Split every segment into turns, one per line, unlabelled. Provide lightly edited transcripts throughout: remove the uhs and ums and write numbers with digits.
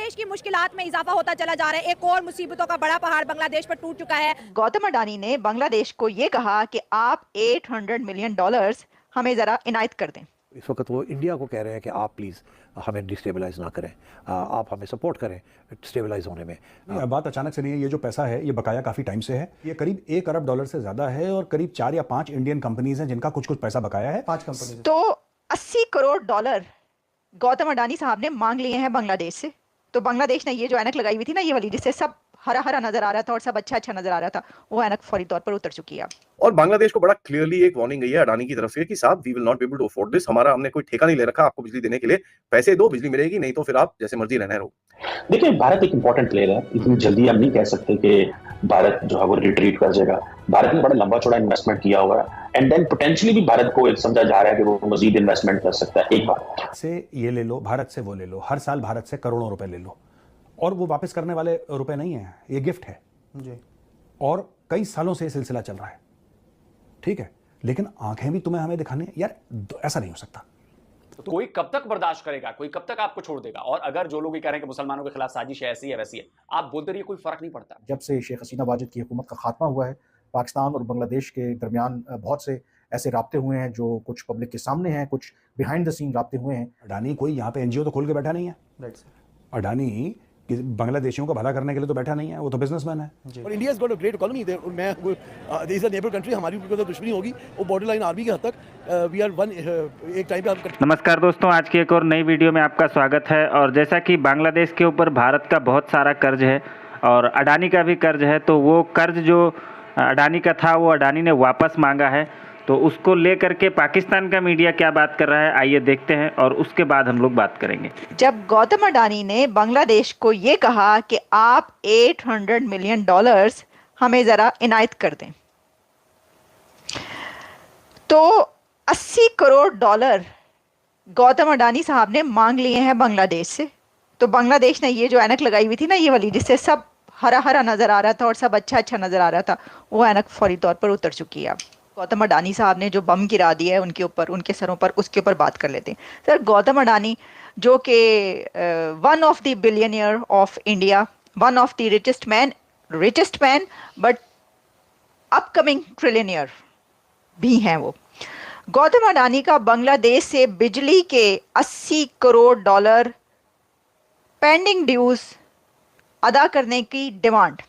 बांग्लादेश की मुश्किलात में इजाफा होता चला जा रहा है। एक और मुसीबतों का बड़ा पहाड़ बांग्लादेश पर टूट चुका है।
गौतम अडानी ने बांग्लादेश को ये कहा कि आप $800 मिलियन हमें जरा इनायत कर दें।
इस वक्त वो इंडिया को कह रहे हैं कि आप प्लीज़ हमें डिस्टेबलाइज ना करें, आप हमें सपोर्ट करें स्टेबलाइज होने में।
बात अचानक से नहीं है, ये जो पैसा है ये बकाया काफ़ी टाइम से है। ये करीब $1 अरब से ज़्यादा है और करीब 4 या 5 इंडियन कंपनीज हैं जिनका कुछ कुछ पैसा बकाया है। 5 कंपनी।
तो $80 करोड़ गौतम अडानी साहब ने मांग लिए हैं बांग्लादेश से। तो बांग्लादेश ने ये जो ऐनक लगाई हुई थी ना, ये वाली जिससे सब हरा हरा नजर आ रहा था और सब अच्छा अच्छा नजर आ रहा था, वो ऐनक फौरी तौर पर उतर चुकी है।
और बांग्लादेश को बड़ा क्लियरली एक वार्निंग गई है अडानी की तरफ से कि साहब we will not be able to afford this, हमारा हमने कोई ठेका नहीं ले रखा आपको बिजली देने के लिए, पैसे दो बिजली मिलेगी, नहीं तो फिर आप जैसे मर्जी रहना रहो।
देखिए, भारत एक इंपॉर्टेंट प्लेयर है, इतनी जल्दी हम नहीं कह सकते कि भारत जो है वो रिट्रीट कर जाएगा। भारत ने बड़ा लंबा चौड़ा इन्वेस्टमेंट किया हुआ है एंड देन पोटेंशियली भी भारत को एक समझा जा रहा है कि वो मजीद इन्वेस्टमेंट कर सकता है। एक बार
से ये ले लो, भारत से वो ले लो, हर साल भारत से करोड़ों रुपए ले लो और वो वापस करने वाले रुपए नहीं है, ये गिफ्ट है जी। और कई सालों से ये सिलसिला चल रहा है, ठीक है, लेकिन आंखें भी तुम्हें हमें दिखानी है यार, ऐसा नहीं हो सकता।
तो कोई कब तक बर्दाश्त करेगा, कोई कब तक आपको छोड़ देगा? और अगर जो लोग ये कह रहे हैं कि मुसलमानों के खिलाफ साजिश है, ऐसी है वैसी है, आप बोलते रहिए, कोई फर्क नहीं पड़ता।
जब से शेख हसीना वाजिद की हुकूमत का खात्मा हुआ है, पाकिस्तान और बांग्लादेश के दरमियान बहुत से ऐसे राब्ते हुए हैं जो कुछ पब्लिक के सामने हैं, कुछ बिहाइंड द सीन राब्ते हुए हैं।
अडानी कोई यहाँ पे एनजीओ तो खोल के बैठा नहीं है। अडानी बांग्लादेशियों का भला करने के लिए तो बैठा नहीं है, वो तो बिजनेसमैन है।
और India is got a great economy there. मैं there is a neighbour country, हमारी उनके साथ दुश्मनी होगी, वो बॉर्डर लाइन आर्मी के हद तक वी आर वन एक टाइम पे हम।
नमस्कार दोस्तों, आज की एक और नई वीडियो में आपका स्वागत है। और जैसा कि बांग्लादेश के ऊपर भारत का बहुत सारा कर्ज है और अडानी का भी कर्ज है, तो वो कर्ज जो अडानी का था वो अडानी ने वापस मांगा है। तो उसको लेकर के पाकिस्तान का मीडिया क्या बात कर रहा है, आइए देखते हैं और उसके बाद हम लोग बात करेंगे।
जब गौतम अडानी ने बांग्लादेश को ये कहा कि आप $800 मिलियन हमें जरा इनायत कर दें, तो $80 करोड़ गौतम अडानी साहब ने मांग लिए हैं बांग्लादेश से। तो बांग्लादेश ने ये जो ऐनक लगाई हुई थी ना, ये वाली जिससे सब हरा हरा नजर आ रहा था और सब अच्छा अच्छा नजर आ रहा था, वो ऐनक फौरी तौर पर उतर चुकी है। गौतम अडानी साहब ने जो बम गिरा दिया है उनके ऊपर, उनके सरों पर, उसके ऊपर बात कर लेते हैं। सर, गौतम अडानी जो कि one of the billionaire of India, one of the richest man but upcoming trillionaire भी हैं वो। गौतम अडानी का बांग्लादेश से बिजली के $80 करोड़ पेंडिंग ड्यूज अदा करने की डिमांड।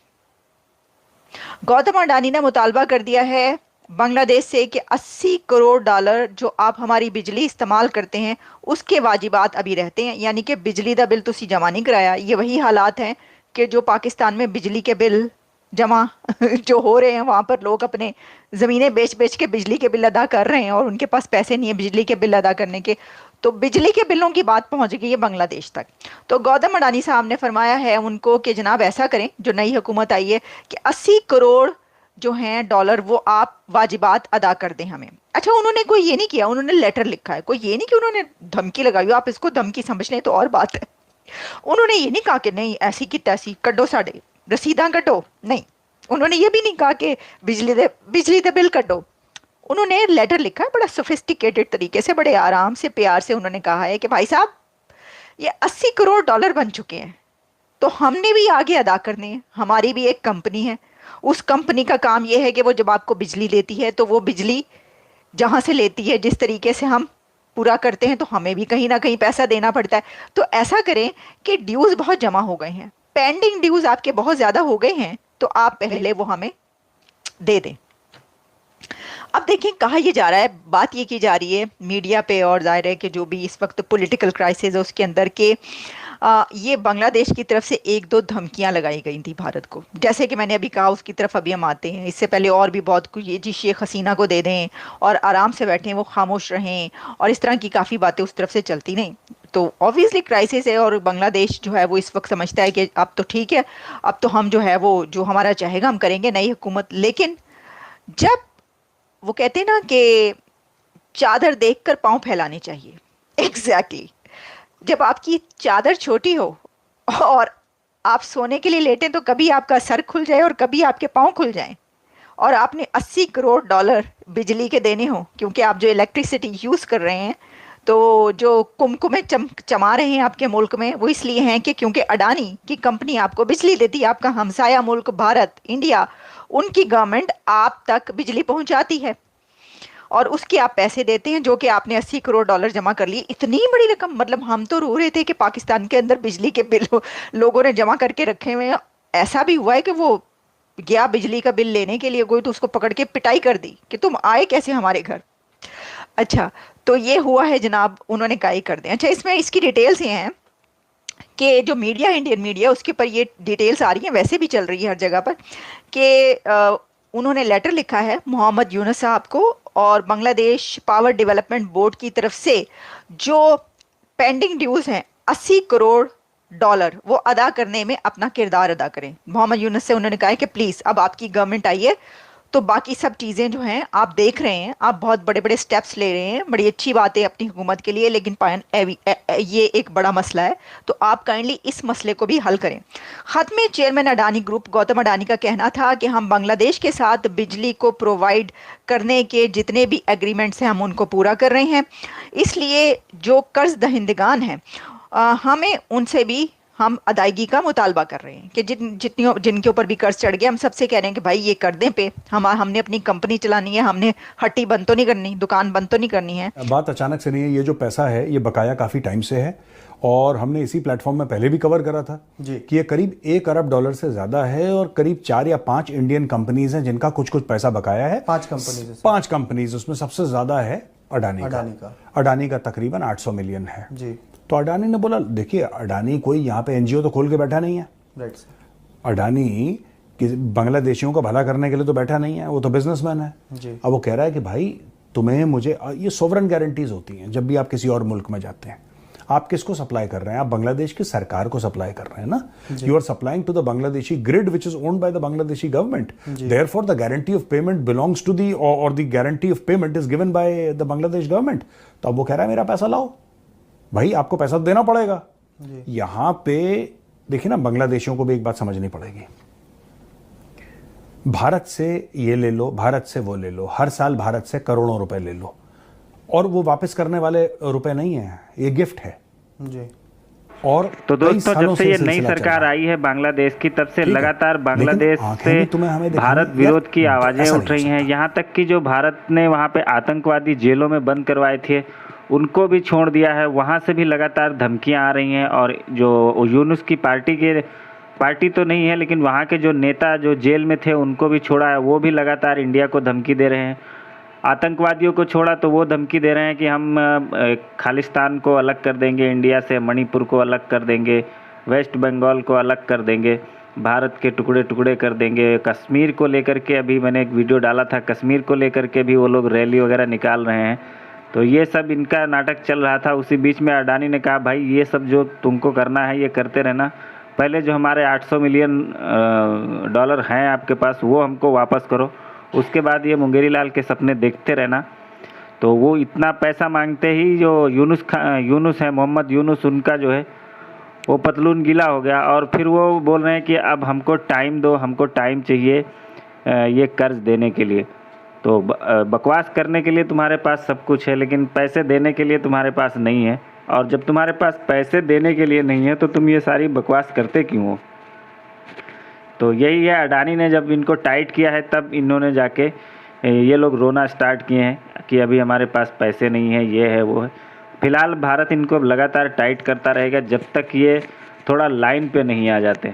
गौतम अडानी ने मुतालबा कर दिया है बांग्लादेश से कि $80 करोड़ जो आप हमारी बिजली इस्तेमाल करते हैं उसके वाजिबात अभी रहते हैं, यानी कि बिजली का बिल तुसी जमा नहीं कराया। ये वही हालात हैं कि जो पाकिस्तान में बिजली के बिल जमा जो हो रहे हैं, वहाँ पर लोग अपने ज़मीनें बेच बेच के बिजली के बिल अदा कर रहे हैं और उनके पास पैसे नहीं है बिजली के बिल अदा करने के। तो बिजली के बिलों की बात पहुँच गई है बांग्लादेश तक। तो गौतम अडानी साहब ने फरमाया है उनको कि जनाब ऐसा करें, जो नई हुकूमत आई है, कि $80 करोड़ जो हैं डॉलर वो आप वाजिबात अदा कर दें हमें। अच्छा, उन्होंने कोई ये नहीं किया, उन्होंने लेटर लिखा है, कोई ये नहीं कि उन्होंने धमकी लगाई, आप इसको धमकी समझ लें तो और बात है। उन्होंने ये नहीं कहा कि नहीं ऐसी की तैसी कड्डो साढ़े रसीदा कटो, नहीं। उन्होंने ये भी नहीं कहा कि बिजली दे बिल कटो। उन्होंने लेटर लिखा है बड़ा सोफिस्टिकेटेड तरीके से, बड़े आराम से, प्यार से उन्होंने कहा है कि भाई साहब ये $80 करोड़ बन चुके हैं, तो हमने भी आगे अदा करने हैं। हमारी भी एक कंपनी है, उस कंपनी का काम यह है कि वो जब आपको बिजली लेती है तो वो बिजली जहाँ से लेती है जिस तरीके से हम पूरा करते हैं, तो हमें भी कहीं ना कहीं पैसा देना पड़ता है। तो ऐसा करें कि ड्यूज़ बहुत जमा हो गए हैं, पेंडिंग ड्यूज़ आपके बहुत ज़्यादा हो गए हैं, तो आप पहले वो हमें दे दें। अब देखें कहा यह जा रहा है, बात ये की जा रही है मीडिया पे, और जाहिर है कि जो भी इस वक्त पॉलिटिकल क्राइसिस है उसके अंदर के ये बांग्लादेश की तरफ से 1-2 धमकियां लगाई गई थी भारत को। जैसे कि मैंने अभी कहा, उसकी तरफ अभी हम आते हैं। इससे पहले और भी बहुत कुछ, ये जी शेख हसीना को दे दें और आराम से बैठें, वो खामोश रहें, और इस तरह की काफ़ी बातें उस तरफ से चलती नहीं। तो ऑब्वियसली क्राइसिस है और बांग्लादेश जो है वो इस वक्त समझता है कि अब तो ठीक है, अब तो हम जो है वो जो हमारा चाहेगा हम करेंगे, नई हुकूमत। लेकिन जब वो कहते हैं ना कि चादर देखकर पाँव फैलाने चाहिए, एग्जैक्टली जब आपकी चादर छोटी हो और आप सोने के लिए लेटें तो कभी आपका सर खुल जाए और कभी आपके पाँव खुल जाएं, और आपने $80 करोड़ बिजली के देने हो, क्योंकि आप जो इलेक्ट्रिसिटी यूज़ कर रहे हैं तो जो कुमकुमे चमा रहे हैं आपके मुल्क में वो इसलिए हैं कि क्योंकि अडानी की कंपनी आपको बिजली देती है, आपका हमसाया मुल्क भारत इंडिया, उनकी गवर्नमेंट आप तक बिजली पहुंचाती है और उसके आप पैसे देते हैं, जो कि आपने 80 करोड़ डॉलर जमा कर लिए। इतनी बड़ी रकम, मतलब हम तो रो रहे थे कि पाकिस्तान के अंदर बिजली के बिल लोगों ने जमा करके रखे हुए हैं। ऐसा भी हुआ है कि वो गया बिजली का बिल लेने के लिए कोई, तो उसको पकड़ के पिटाई कर दी कि तुम आए कैसे हमारे घर। अच्छा, तो ये हुआ है जनाब, उन्होंने काई कर दें। अच्छा, इसमें इसकी डिटेल्स ये हैं कि जो मीडिया, इंडियन मीडिया, उसके ऊपर ये डिटेल्स आ रही हैं, वैसे भी चल रही है हर जगह पर, कि उन्होंने लेटर लिखा है मोहम्मद यूनुस साहब को और बांग्लादेश पावर डेवलपमेंट बोर्ड की तरफ से जो पेंडिंग ड्यूज हैं 80 करोड़ डॉलर वो अदा करने में अपना किरदार अदा करें। मोहम्मद यूनुस से उन्होंने कहा है कि प्लीज़ अब आपकी गवर्नमेंट आई है तो बाकी सब चीज़ें जो हैं आप देख रहे हैं, आप बहुत बड़े बड़े स्टेप्स ले रहे हैं, बड़ी अच्छी बात है अपनी हुकूमत के लिए, लेकिन ये एक बड़ा मसला है, तो आप काइंडली इस मसले को भी हल करें। खत में चेयरमैन अडानी ग्रुप गौतम अडानी का कहना था कि हम बांग्लादेश के साथ बिजली को प्रोवाइड करने के जितने भी एग्रीमेंट्स हैं हम उनको पूरा कर रहे हैं, इसलिए जो कर्ज दहिंदगान हैं हमें उनसे भी हम अदायगी का मुतालबा कर रहे हैं कि जिनके ऊपर भी कर्ज चढ़ गया, हम सबसे कह रहे हैं कि भाई ये कर दें पे, हमने अपनी कंपनी चलानी है, हमने हट्टी बंद तो नहीं करनी, दुकान बंद तो नहीं करनी है।
बात अचानक से नहीं है, ये जो पैसा है ये बकाया काफ़ी टाइम से है और हमने इसी प्लेटफॉर्म में पहले भी कवर करा था जी कि ये करीब 1 अरब डॉलर से ज़्यादा है और करीब 4 या 5 इंडियन कंपनीज हैं जिनका कुछ कुछ पैसा बकाया है। 5 कंपनीज, उसमें सबसे ज़्यादा है अडानी का तकरीबन 800 मिलियन है जी। तो अडानी ने बोला, देखिए अडानी कोई यहाँ पे एनजीओ तो खोल के बैठा नहीं है, अडानी बांग्लादेशियों का भला करने के लिए तो बैठा नहीं है, वो तो बिजनेसमैन है जी। अब वो कह रहा है कि भाई तुम्हें मुझे, ये सोवरेन गारंटीज होती हैं जब भी आप किसी और मुल्क में जाते हैं, आप किसको सप्लाई कर रहे हैं? आप बांग्लादेश की सरकार को सप्लाई कर रहे हैं ना, you are supplying to the Bangladeshi grid which is owned by the Bangladeshi government, therefore the guarantee of payment belongs to the और the guarantee of payment is given by the Bangladesh government. तो अब वो कह रहा है मेरा पैसा लाओ, भाई आपको पैसा देना पड़ेगा। यहां पे देखिए ना, बांग्लादेशियों को भी एक बात समझनी पड़ेगी, भारत से ये ले लो, भारत से वो ले लो, हर साल भारत से करोड़ों रुपए ले लो और वो वापस करने वाले रुपए नहीं है, ये गिफ्ट है जी। और
तो दोस्तों जब से ये नई सरकार आई है बांग्लादेश की, तब से लगातार बांग्लादेश से भारत विरोध की आवाजें उठ रही हैं। यहाँ तक कि जो भारत ने वहाँ पे आतंकवादी जेलों में बंद करवाए थे उनको भी छोड़ दिया है, वहाँ से भी लगातार धमकियाँ आ रही हैं। और जो यूनुस की पार्टी तो नहीं है, लेकिन वहाँ के जो नेता जो जेल में थे उनको भी छोड़ा है, वो भी लगातार इंडिया को धमकी दे रहे हैं। आतंकवादियों को छोड़ा तो वो धमकी दे रहे हैं कि हम खालिस्तान को अलग कर देंगे इंडिया से, मणिपुर को अलग कर देंगे, वेस्ट बंगाल को अलग कर देंगे, भारत के टुकड़े टुकड़े कर देंगे। कश्मीर को लेकर के अभी मैंने एक वीडियो डाला था, कश्मीर को लेकर के भी वो लोग रैली वगैरह निकाल रहे हैं। तो ये सब इनका नाटक चल रहा था। उसी बीच में अडानी ने कहा भाई ये सब जो तुमको करना है ये करते रहना, पहले जो हमारे 800 मिलियन डॉलर हैं आपके पास वो हमको वापस करो, उसके बाद ये मुंगेरी लाल के सपने देखते रहना। तो वो इतना पैसा मांगते ही जो यूनुस है, मोहम्मद यूनुस, उनका जो है वो पतलून गीला हो गया और फिर वो बोल रहे हैं कि अब हमको टाइम दो, हमको टाइम चाहिए ये कर्ज देने के लिए। तो बकवास करने के लिए तुम्हारे पास सब कुछ है, लेकिन पैसे देने के लिए तुम्हारे पास नहीं है। और जब तुम्हारे पास पैसे देने के लिए नहीं है तो तुम ये सारी बकवास करते क्यों हो? तो यही है, अडानी ने जब इनको टाइट किया है तब इन्होंने जाके ये लोग रोना स्टार्ट किए हैं कि अभी हमारे पास पैसे नहीं है, ये है वो है। फिलहाल भारत इनको लगातार टाइट करता रहेगा जब तक ये थोड़ा लाइन पे नहीं आ जाते।